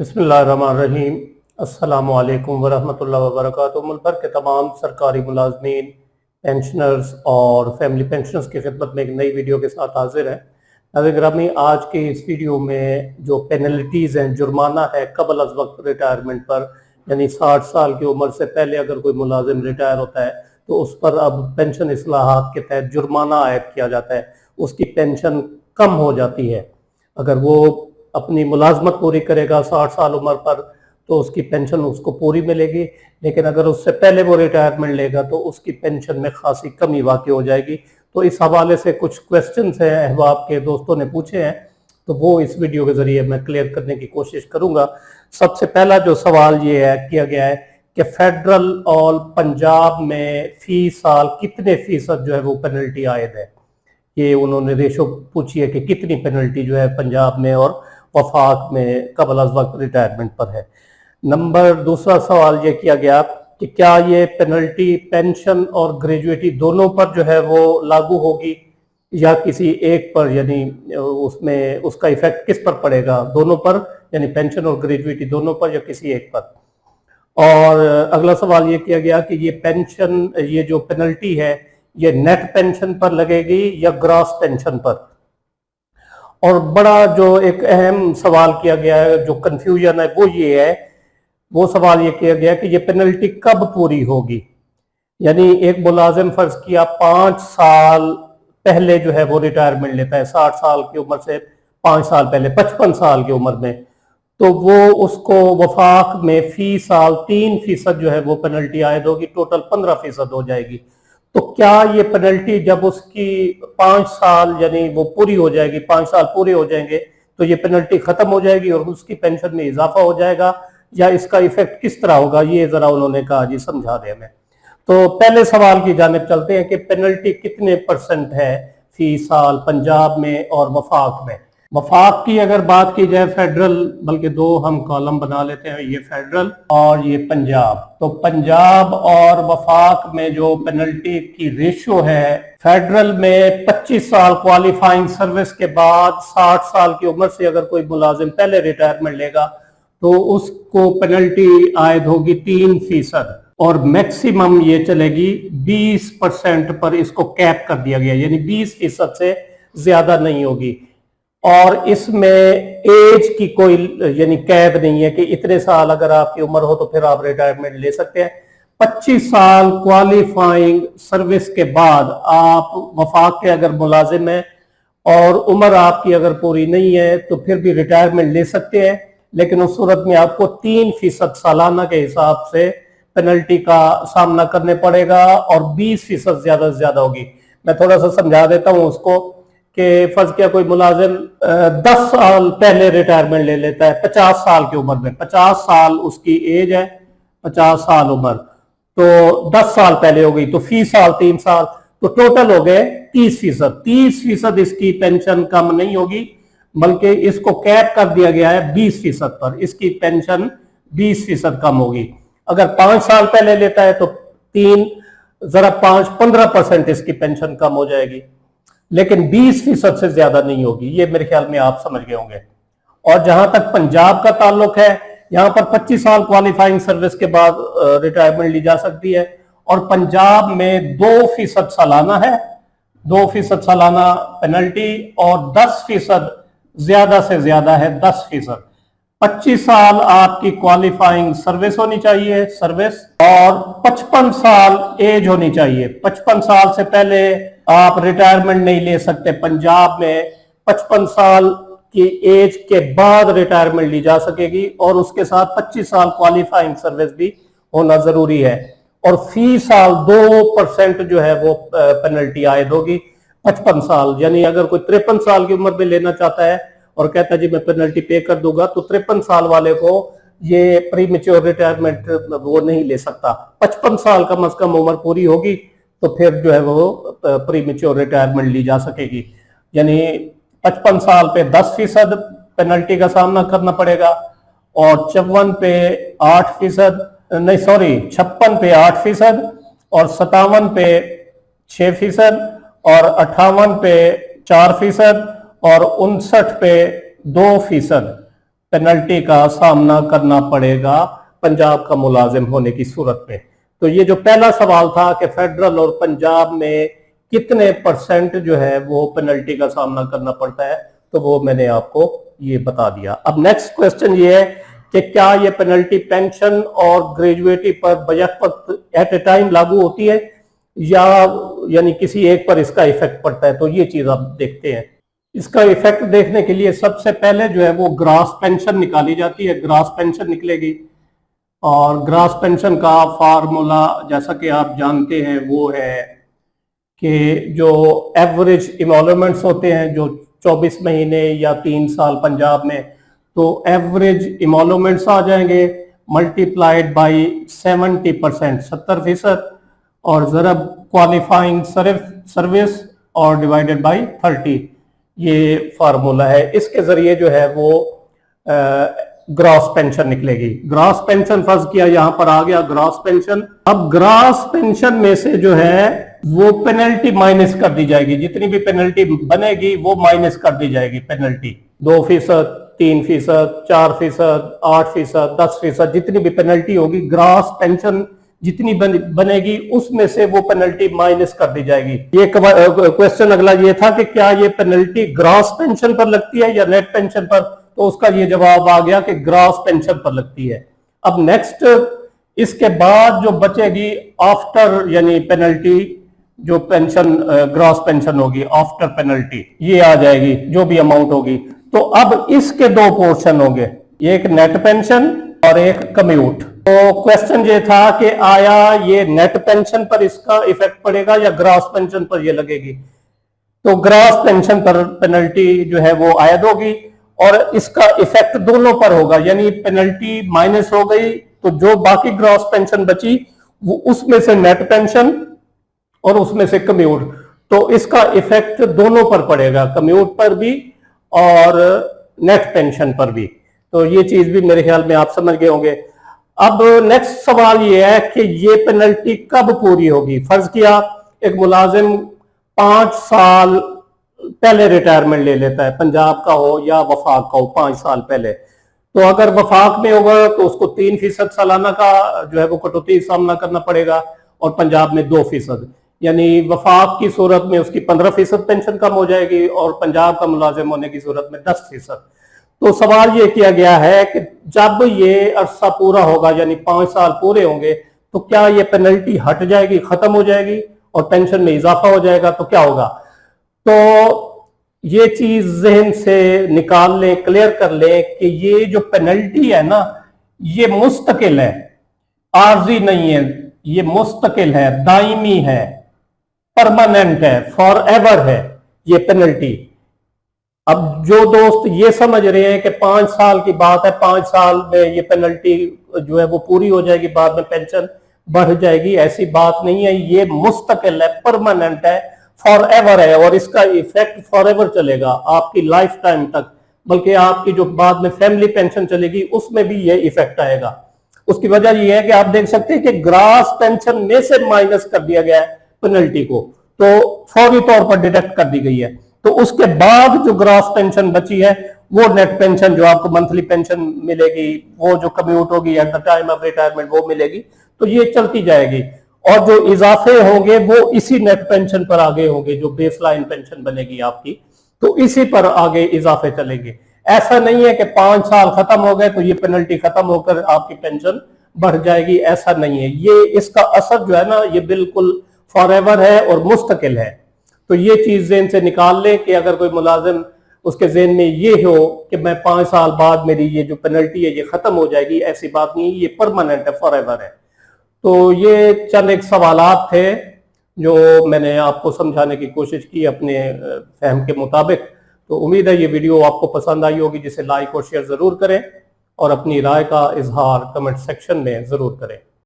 बिस्मिल्लाहिर्रहमानिर्रहीम। अस्सलामुअलैकुम वरहमतुल्लाहि वबरकातुहू। मुल्क भर के तमाम सरकारी मुलाजमीन, पेंशनर्स और फैमिली पेंशनर्स की खिदमत में एक नई वीडियो के साथ हाजिर है। नाज़रीन गिरामी, आज की इस वीडियो में जो पेनल्टीज़ हैं, जुर्माना है कबल अज़ वक्त रिटायरमेंट पर, यानी 60 साल की उम्र से पहले अगर कोई मुलाजिम रिटायर होता है तो उस पर अब पेंशन इस्लाहात के तहत जुर्माना आयद किया जाता है। उसकी पेंशन कम हो जाती है। अगर वो अपनी मुलाजमत पूरी करेगा 60 साल उम्र पर तो उसकी पेंशन उसको पूरी मिलेगी, लेकिन अगर उससे पहले वो रिटायरमेंट लेगा तो उसकी पेंशन में खासी कमी वाक़ई हो जाएगी। तो इस हवाले से कुछ क्वेश्चंस हैं अहबाब के दोस्तों ने पूछे हैं, तो वो इस वीडियो के ज़रिए मैं क्लियर करने की कोशिश करूँगा। सबसे पहला जो सवाल ये है किया गया है कि फेडरल और पंजाब में फी साल कितने फीसद जो है वो पेनल्टी आयद है। ये उन्होंने रेशो पूछी है कि कितनी पेनल्टी जो है पंजाब में और वफाक में कबल अज़ वक्त रिटायरमेंट पर है। दूसरा सवाल ये किया गया कि क्या ये पेनल्टी पेंशन और ग्रेजुएटी दोनों पर जो है वो लागू होगी या किसी एक पर, यानी उसमें उसका इफेक्ट किस पर पड़ेगा, दोनों पर, यानी पेंशन और ग्रेजुएटी दोनों पर या किसी एक पर। और अगला सवाल ये किया गया कि ये पेंशन, ये जो पेनल्टी है ये नेट पेंशन पर लगेगी या ग्रॉस पेंशन पर। और बड़ा जो एक अहम सवाल किया गया है, जो कंफ्यूजन है वो ये है, वो सवाल ये किया गया कि ये पेनल्टी कब पूरी होगी। यानी एक मुलाजिम फर्ज किया 5 साल पहले जो है वो रिटायरमेंट लेता है, 60 साल की उम्र से 5 साल पहले, 55 साल की उम्र में, तो वो उसको वफाक में फी साल 3% जो है वो पेनल्टी आयद होगी, टोटल 15% हो जाएगी। तो क्या ये पेनल्टी जब उसकी 5 साल यानी वो पूरी हो जाएगी, 5 साल पूरे हो जाएंगे तो ये पेनल्टी खत्म हो जाएगी और उसकी पेंशन में इजाफा हो जाएगा, या इसका इफेक्ट किस तरह होगा, ये जरा उन्होंने कहा जी समझा दें हमें। तो पहले सवाल की जानिब चलते हैं कि पेनल्टी कितने % है फी साल पंजाब में और वफाक में। वफाक की अगर बात की जाए, फेडरल, बल्कि दो हम कॉलम बना लेते हैं, ये फेडरल और ये पंजाब। तो पंजाब और वफाक में जो पेनल्टी की रेशो है, फेडरल में 25 साल क्वालिफाइंग सर्विस के बाद 60 साल की उम्र से अगर कोई मुलाजिम पहले रिटायरमेंट लेगा तो उसको पेनल्टी आयद होगी 3%, और मैक्सिमम ये चलेगी 20% पर, इसको कैप कर दिया गया, यानी 20% से ज्यादा नहीं होगी। और इसमें एज की कोई यानी कैद नहीं है कि इतने साल अगर आपकी उम्र हो तो फिर आप रिटायरमेंट ले सकते हैं। 25 साल क्वालिफाइंग सर्विस के बाद आप वफाक के अगर मुलाजिम हैं और उम्र आपकी अगर पूरी नहीं है तो फिर भी रिटायरमेंट ले सकते हैं, लेकिन उस सूरत में आपको 3% सालाना के हिसाब से पेनल्टी का सामना करने पड़ेगा और 20% ज्यादा से ज्यादा होगी। मैं थोड़ा सा समझा देता हूं उसको कि फर्ज किया कोई मुलाजिम 10 साल पहले रिटायरमेंट ले लेता है 50 साल की उम्र में, 50 साल उसकी एज है, 50 साल उम्र, तो 10 साल पहले हो गई तो फी साल 3 साल, तो टोटल हो गए 30%। 30% इसकी पेंशन कम नहीं होगी, बल्कि इसको कैप कर दिया गया है 20% पर, इसकी पेंशन 20% कम होगी। अगर 5 साल पहले लेता है तो 15% इसकी पेंशन कम हो जाएगी, लेकिन 20% से ज्यादा नहीं होगी। ये मेरे ख्याल में आप समझ गए होंगे। और जहां तक पंजाब का ताल्लुक है, यहां पर 25 साल क्वालिफाइंग सर्विस के बाद रिटायरमेंट ली जा सकती है, और पंजाब में 2% सालाना है, 2% सालाना पेनल्टी, और 10% ज्यादा से ज्यादा है 10%। 25 साल आपकी क्वालिफाइंग सर्विस होनी चाहिए, सर्विस, और 55 साल एज होनी चाहिए। 55 साल से पहले आप रिटायरमेंट नहीं ले सकते। पंजाब में 55 साल की एज के बाद रिटायरमेंट ली जा सकेगी, और उसके साथ 25 साल क्वालिफाइंग सर्विस भी होना जरूरी है। और फी साल 2% जो है वो पेनल्टी आयद होगी 55 साल, यानी अगर कोई 53 साल की उम्र में लेना चाहता है और कहता है जी मैं पेनल्टी पे कर दूंगा, तो 53 साल वाले को ये प्री मेच्योर रिटायरमेंट वो नहीं ले सकता। 55 साल कम से कम उम्र पूरी होगी तो फिर जो है वो प्री मेच्योर रिटायरमेंट ली जा सकेगी। यानी 55 साल पे 10% पेनल्टी का सामना करना पड़ेगा, और 56 पे 8%, नहीं सॉरी 56 पे 8%, और 57 पे 6%, और 58 पे 4%, और 59 पे 2%। पेनल्टी का सामना करना पड़ेगा पंजाब का मुलाजिम होने की सूरत में। तो ये जो पहला सवाल था कि फेडरल और पंजाब में कितने परसेंट जो है वो पेनल्टी का सामना करना पड़ता है, तो वो मैंने आपको ये बता दिया। अब नेक्स्ट क्वेश्चन ये है कि क्या ये पेनल्टी पेंशन और ग्रेजुएटी पर बयक्त एट ए टाइम लागू होती है या यानी किसी एक पर इसका इफेक्ट पड़ता है। तो ये चीज आप देखते हैं। इसका इफेक्ट देखने के लिए सबसे पहले जो है वो ग्रास पेंशन निकाली जाती है। ग्रास पेंशन निकलेगी और ग्रास पेंशन का फार्मूला जैसा कि आप जानते हैं वो है कि जो एवरेज इमोलमेंट्स होते हैं जो 24 महीने या 3 साल पंजाब में, तो एवरेज इमोलमेंट्स आ जाएंगे मल्टीप्लाइड बाई 70%, 70%, और जरब क्वालिफाइंग सर्विस और डिवाइडेड बाई 30, ये फार्मूला है। इसके जरिए जो है वो ग्रॉस पेंशन निकलेगी। ग्रॉस पेंशन फर्ज किया, यहां पर आ गया ग्रॉस पेंशन। अब ग्रॉस पेंशन में से जो है वो पेनल्टी माइनस कर दी जाएगी। जितनी भी पेनल्टी बनेगी वो माइनस कर दी जाएगी। पेनल्टी 2%, 3%, 4%, 8%, 10%, जितनी भी पेनल्टी होगी ग्रॉस पेंशन जितनी बनेगी उसमें से वो पेनल्टी माइनस कर दी जाएगी। ये क्वेश्चन अगला ये था कि क्या ये पेनल्टी ग्रॉस पेंशन पर लगती है या नेट पेंशन पर, तो उसका ये जवाब आ गया कि ग्रॉस पेंशन पर लगती है। अब नेक्स्ट इसके बाद जो बचेगी आफ्टर यानी पेनल्टी, जो पेंशन ग्रॉस पेंशन होगी आफ्टर पेनल्टी, ये आ जाएगी जो भी अमाउंट होगी। तो अब इसके दो पोर्शन होंगे, एक नेट पेंशन और एक कम्यूट। तो क्वेश्चन ये था कि आया ये नेट पेंशन पर इसका इफेक्ट पड़ेगा या ग्रॉस पेंशन पर ये लगेगी। तो ग्रॉस पेंशन पर पेनल्टी जो है वो आयद होगी और इसका इफेक्ट दोनों पर होगा, यानी पेनल्टी माइनस हो गई तो जो बाकी ग्रॉस पेंशन बची वो उसमें से नेट पेंशन और उसमें से कम्यूट, तो इसका इफेक्ट दोनों पर पड़ेगा, कम्यूट पर भी और नेट पेंशन पर भी। तो ये चीज भी मेरे ख्याल में आप समझ गए होंगे। अब नेक्स्ट सवाल ये है कि ये पेनल्टी कब पूरी होगी। फर्ज किया एक मुलाजिम 5 साल पहले रिटायरमेंट ले लेता है, पंजाब का हो या वफाक का हो, 5 साल पहले। तो अगर वफाक में होगा तो उसको 3% सालाना का जो है वो कटौती सामना करना पड़ेगा और पंजाब में 2%, यानी वफाक की सूरत में उसकी 15% पेंशन कम हो जाएगी और पंजाब का मुलाजिम होने की सूरत में 10%। तो सवाल ये किया गया है कि जब ये अरसा पूरा होगा यानी 5 साल पूरे होंगे तो क्या ये पेनल्टी हट जाएगी, खत्म हो जाएगी और पेंशन में इजाफा हो जाएगा, तो क्या होगा। तो ये चीज जहन से निकाल लें, क्लियर कर लें कि ये जो पेनल्टी है ना ये मुस्तकिल है, आर्जी नहीं है, ये मुस्तकिल है, दायमी है, परमानेंट है, फॉर एवर है ये पेनल्टी। अब जो दोस्त ये समझ रहे हैं कि 5 साल की बात है, 5 साल में ये पेनल्टी जो है वो पूरी हो जाएगी, बाद में पेंशन बढ़ जाएगी, ऐसी बात नहीं है। ये मुस्तकिल है, परमानेंट है, फॉर एवर है और इसका इफेक्ट फॉर एवर चलेगा आपकी लाइफ टाइम तक, बल्कि आपकी जो बाद में फैमिली पेंशन चलेगी उसमें भी ये इफेक्ट आएगा। उसकी वजह यह है कि आप देख सकते हैं कि ग्रास पेंशन में से माइनस कर दिया गया है पेनल्टी को, तो फौरी तौर पर डिडक्ट कर दी गई है। तो उसके बाद जो ग्रास पेंशन बची है वो नेट पेंशन जो आपको मंथली पेंशन मिलेगी, वो जो कम्यूट होगी at the time of retirement वो मिलेगी। तो ये चलती जाएगी और जो इजाफे होंगे वो इसी नेट पेंशन पर आगे होंगे, जो बेसलाइन पेंशन बनेगी आपकी, तो इसी पर आगे इजाफे चलेंगे। ऐसा नहीं है कि 5 साल खत्म हो गए तो ये पेनल्टी खत्म होकर आपकी पेंशन बढ़ जाएगी, ऐसा नहीं है। ये इसका असर जो है ना ये बिल्कुल फॉरएवर है और मुस्तकिल है। तो ये चीज ज़हन से निकाल लें कि अगर कोई मुलाजिम उसके ज़हन में ये हो कि मैं 5 साल बाद मेरी ये जो पेनल्टी है ये खत्म हो जाएगी, ऐसी बात नहीं, ये परमानेंट है, फॉरएवर है। तो ये चंद एक सवालात थे जो मैंने आपको समझाने की कोशिश की अपने फहम के मुताबिक। तो उम्मीद है ये वीडियो आपको पसंद आई होगी, जिसे लाइक और शेयर जरूर करें और अपनी राय का इजहार कमेंट सेक्शन में जरूर करें।